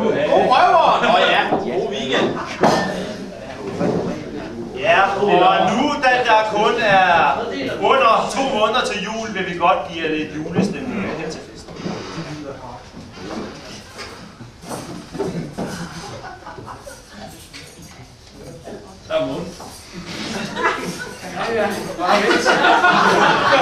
God røveren! Åh ja, god weekend. Ja, og nu, da der kun er under 2 måneder til jul, vil vi godt give jer lidt julestemning her til festen. Der er mund. Ja, bare vent.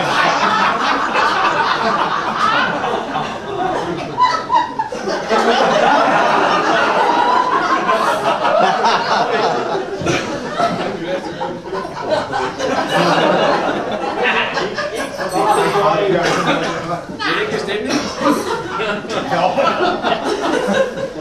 Det er ikke stemning.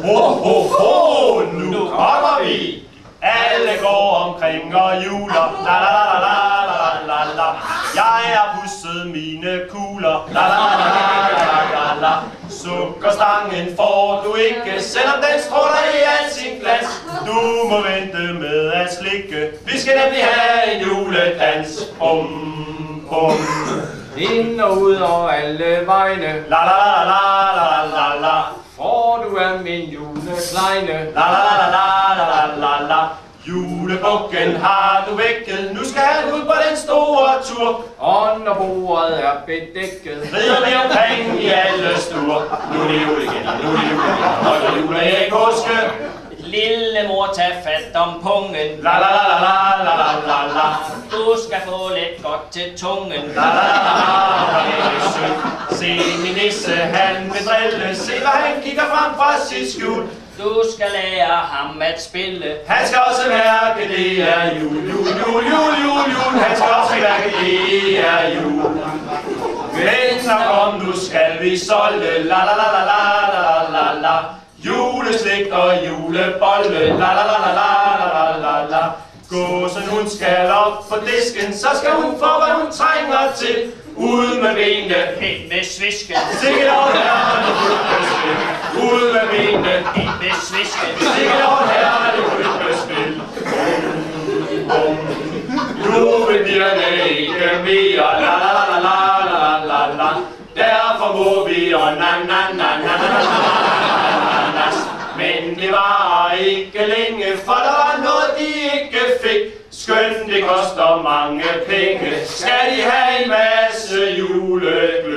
Ho, ho, ho, nu kommer vi. Alle går omkring og juler. La la la la la la la la. Jeg har pusset mine kugler. La la la la la la la. Sukkerstangen får du ikke, selvom den stråler i al sin glas. Du må vente med at slikke. Vi skal nemlig have en juledans. Bum, bum. Ind og ud og alle vegne. La la la la la la la. For du er min julekleine. La la la la la la la. Julebukken har du vækket. Nu skal han ud på den store tur. Og når bordet er bedækket, Rider vi omkring i alle stuer. Nu er det jul igen, nu er det jul igen. Og det jul er ikke påske. Lille mor, tag fat om pungen. La la la la la la la la. Du skal få lidt godt til tungen. La la la la la la. Se min nisse, han vil drille. Se hvad han kigger frem fra sit skjul. Du skal lære ham at spille. Han skal også mærke, det er jul, jul, jul, jul, jul, jul. Han skal også mærke, det er jul. Venner, kom, nu skal vi solde. La la la la la la la la. Juleslik og julebolle. La la la la la la la la. Gåsen hun skal op på disken, så skal hun få, hvad hun trænger til. Ud med benene, Helt med svisken. sikkert over her, det rytmespil. Ud med benene, Helt med svisken. sikkert over her, det rytmespil. Nu vil dyrene ikke mere, la la la la la la la. Derfor må vi, og na na na na na na na. Men det var ikke længe, for der var noget, de ikke fik. Skønt det koster mange penge, skal de have en masse julegløgg.